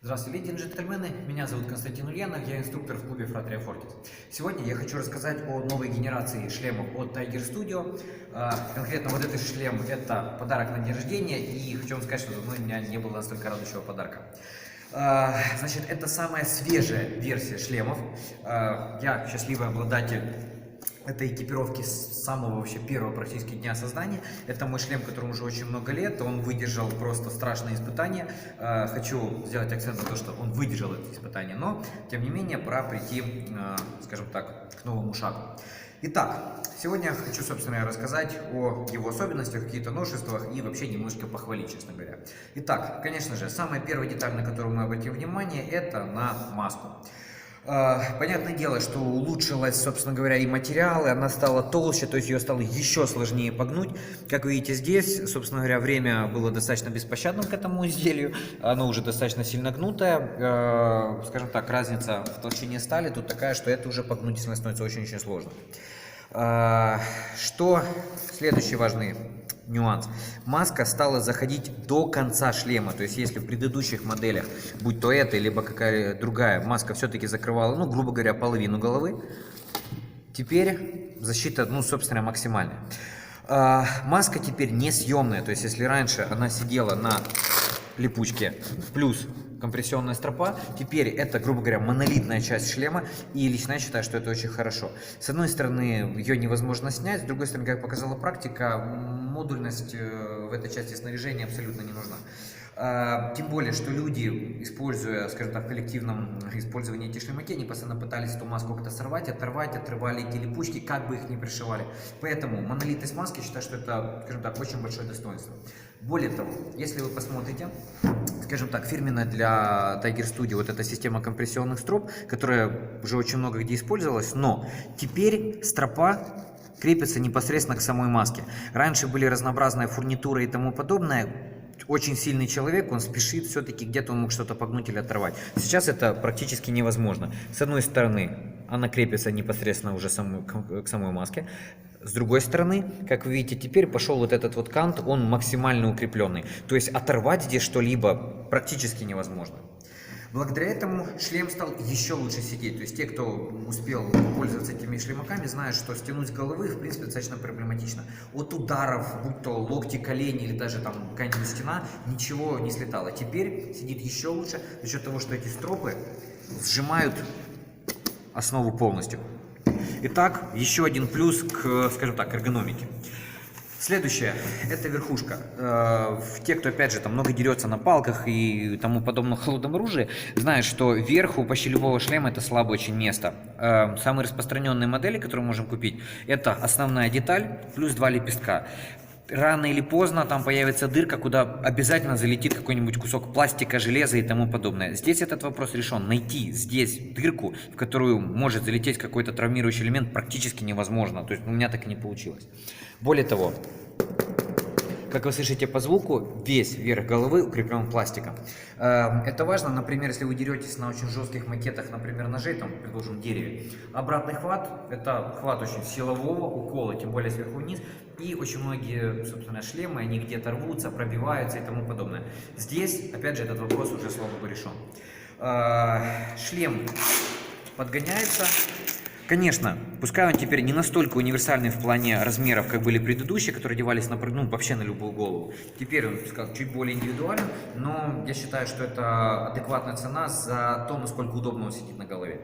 Здравствуйте, леди и джентльмены, меня зовут Константин Ульянов, я инструктор в клубе Fratria Fortis. Сегодня я хочу рассказать о новой генерации шлемов от Tiger Studio. Конкретно вот этот шлем – это подарок на день рождения, и хочу вам сказать, что давно у меня не было настолько радующего подарка. Значит, это самая свежая версия шлемов. Я счастливый обладатель этой экипировки с самого вообще первого практически дня создания. Это мой шлем, которому уже очень много лет. Он выдержал просто страшные испытания. Хочу сделать акцент на то, что он выдержал эти испытания, но тем не менее пора прийти, скажем так, к новому шагу. Итак, сегодня хочу, собственно, рассказать о его особенностях, каких-то новшествах и вообще немножко похвалить, честно говоря. Итак, конечно же, самая первая деталь, на которую мы обратим внимание, это на маску. Понятное дело, что улучшилась, собственно говоря, и материалы, она стала толще, то есть ее стало еще сложнее погнуть. Как вы видите здесь, собственно говоря, время было достаточно беспощадным к этому изделию, оно уже достаточно сильно гнутое. Скажем так, разница в толщине стали тут такая, что это уже погнуть становится очень-очень сложно. Что следующий важный нюанс. Маска стала заходить до конца шлема. То есть, если в предыдущих моделях, будь то эта, либо какая-то другая, маска все-таки закрывала, ну, грубо говоря, половину головы, теперь защита, ну, собственно, максимальная. Маска теперь несъемная. То есть, если раньше она сидела на липучке плюс компрессионная стропа, теперь это, грубо говоря, монолитная часть шлема, и лично я считаю, что это очень хорошо. С одной стороны, ее невозможно снять, с другой стороны, как показала практика, модульность в этой части снаряжения абсолютно не нужна. Тем более, что люди, используя, скажем так, в коллективном использовании эти шлемаки, они постоянно пытались эту маску как-то сорвать, оторвать, отрывали эти липучки, как бы их ни пришивали. Поэтому монолитность маски, считаю, что это, скажем так, очень большое достоинство. Более того, если вы посмотрите, скажем так, фирменная для Tiger Studio вот эта система компрессионных строп, которая уже очень много где использовалась, но теперь стропа крепится непосредственно к самой маске. Раньше были разнообразная фурнитура и тому подобное. Очень сильный человек, он спешит, все-таки где-то он мог что-то погнуть или оторвать. Сейчас это практически невозможно. С одной стороны, она крепится непосредственно уже к самой маске. С другой стороны, как вы видите, теперь пошел вот этот вот кант, он максимально укрепленный. То есть оторвать здесь что-либо практически невозможно. Благодаря этому шлем стал еще лучше сидеть. То есть те, кто успел пользоваться этими шлемаками, знают, что стянуть с головы, в принципе, достаточно проблематично. От ударов, будь то локти, колени или даже там какая-нибудь стена, ничего не слетало. Теперь сидит еще лучше за счет того, что эти стропы сжимают основу полностью. Итак, еще один плюс к, скажем так, эргономике. Следующее – это верхушка. Те, кто, опять же, там много дерется на палках и тому подобном холодном оружии, знают, что верху почти любого шлема – это слабое очень место. Самые распространенные модели, которые мы можем купить, это основная деталь плюс два лепестка. Рано или поздно там появится дырка, куда обязательно залетит какой-нибудь кусок пластика, железа и тому подобное. Здесь этот вопрос решен. Найти здесь дырку, в которую может залететь какой-то травмирующий элемент, практически невозможно. То есть у меня так и не получилось. Более того, как вы слышите по звуку, весь верх головы укреплен пластиком. Это важно, например, если вы деретесь на очень жестких макетах, например, ножей, там, предположим, дереве. Обратный хват – это хват очень силового укола, тем более сверху вниз. И очень многие, собственно, шлемы, они где-то рвутся, пробиваются и тому подобное. Здесь, опять же, этот вопрос уже, слава богу, решен. Шлем подгоняется. Конечно, пускай он теперь не настолько универсальный в плане размеров, как были предыдущие, которые одевались на, ну, вообще на любую голову. Теперь он, скажем, чуть более индивидуален, но я считаю, что это адекватная цена за то, насколько удобно он сидит на голове.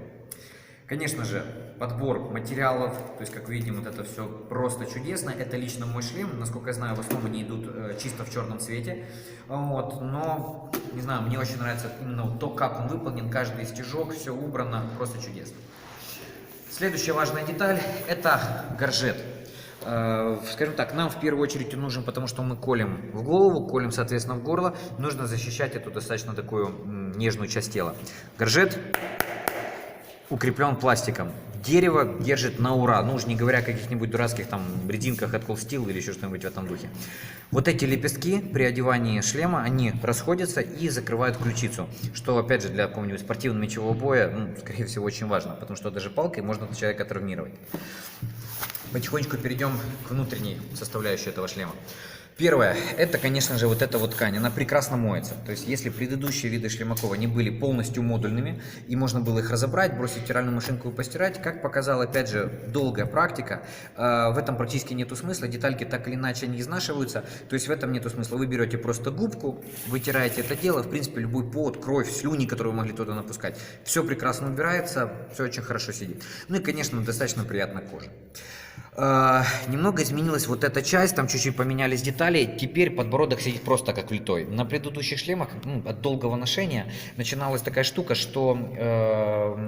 Конечно же, подбор материалов, то есть, как видим, вот это все просто чудесно. Это лично мой шлем, насколько я знаю, в основном они идут чисто в черном цвете. Вот, но, не знаю, мне очень нравится именно то, как он выполнен, каждый стежок, все убрано, просто чудесно. Следующая важная деталь – это горжет. Скажем так, нам в первую очередь он нужен, потому что мы колем в голову, колем, соответственно, в горло. Нужно защищать эту достаточно такую нежную часть тела. Горжет укреплен пластиком. Дерево держит на ура, ну уж не говоря о каких-нибудь дурацких там резинках от Cold Steel или еще что-нибудь в этом духе. Вот эти лепестки при одевании шлема, они расходятся и закрывают ключицу, что, опять же, для какого-нибудь спортивного мечевого боя, ну, скорее всего, очень важно, потому что даже палкой можно человека травмировать. Потихонечку перейдем к внутренней составляющей этого шлема. Первое, это, конечно же, вот эта вот ткань, она прекрасно моется. То есть, если предыдущие виды шлемаков, они были полностью модульными, и можно было их разобрать, бросить в стиральную машинку и постирать, как показала, опять же, долгая практика, в этом практически нету смысла, детальки так или иначе не изнашиваются, то есть в этом нету смысла. Вы берете просто губку, вытираете это дело, в принципе, любой пот, кровь, слюни, которые вы могли туда напускать, все прекрасно убирается, все очень хорошо сидит. Ну и, конечно, достаточно приятная кожа. Немного изменилась вот эта часть, там чуть-чуть поменялись детали, теперь подбородок сидит просто как влитой. На предыдущих шлемах, от долгого ношения, начиналась такая штука, что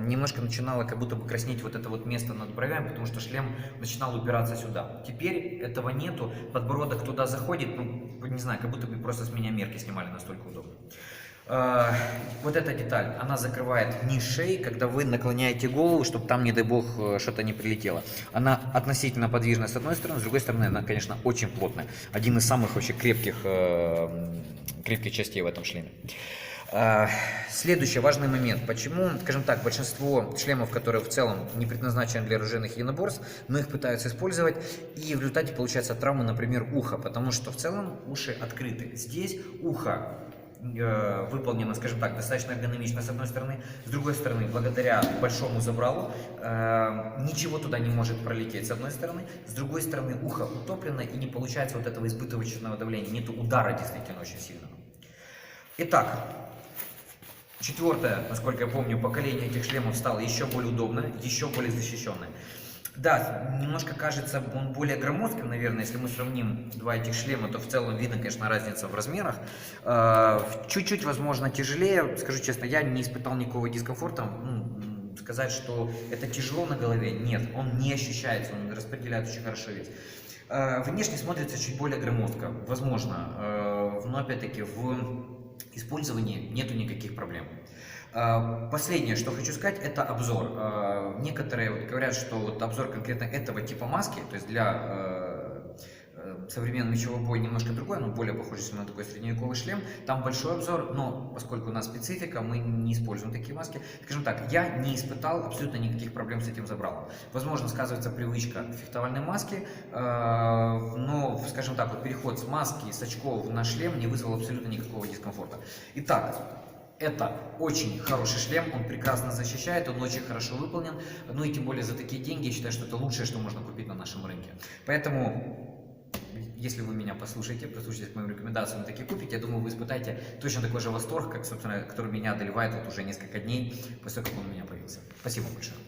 немножко начинало как будто бы краснеть вот это вот место над бровями, потому что шлем начинал упираться сюда. Теперь этого нету, подбородок туда заходит, ну, не знаю, как будто бы просто с меня мерки снимали, настолько удобно. Вот эта деталь, она закрывает низ шеи, когда вы наклоняете голову, чтобы там, не дай бог, что-то не прилетело. Она относительно подвижная с одной стороны, с другой стороны, она, конечно, очень плотная. Один из самых вообще крепких частей в этом шлеме. Следующий важный момент. Почему, скажем так, большинство шлемов, которые в целом не предназначены для оружейных единоборств, но их пытаются использовать, и в результате получается травма, например, уха, потому что в целом уши открыты. Здесь ухо выполнено, скажем так, достаточно эргономично с одной стороны, с другой стороны, благодаря большому забралу, ничего туда не может пролететь с одной стороны, с другой стороны, ухо утоплено и не получается вот этого избыточного давления, нету удара действительно очень сильного. Итак, четвертое, насколько я помню, поколение этих шлемов стало еще более удобное, еще более защищенное. Да, немножко кажется он более громоздким, наверное, если мы сравним два этих шлема, то в целом видно, конечно, разница в размерах. Чуть-чуть, возможно, тяжелее, скажу честно, я не испытал никакого дискомфорта. Сказать, что это тяжело на голове, нет, он не ощущается, он распределяет очень хорошо вес. Внешне смотрится чуть более громоздко, возможно, но опять-таки в использовании нету никаких проблем. Последнее, что хочу сказать, это обзор. Некоторые вот говорят, что вот обзор конкретно этого типа маски, то есть для современного мечевого боя немножко другой, но более похож на такой средневековый шлем. Там большой обзор, но поскольку у нас специфика, мы не используем такие маски. Скажем так, я не испытал абсолютно никаких проблем с этим забралом. Возможно, сказывается привычка к фехтовальной маске, но, скажем так, вот переход с маски, с очков на шлем не вызвал абсолютно никакого дискомфорта. Итак, это очень хороший шлем, он прекрасно защищает, он очень хорошо выполнен, ну и тем более за такие деньги я считаю, что это лучшее, что можно купить на нашем рынке. Поэтому, если вы меня послушаете, прислушаетесь к моим рекомендациям и таки купите, я думаю, вы испытаете точно такой же восторг, как, собственно, который меня одолевает вот уже несколько дней после того, как он у меня появился. Спасибо большое.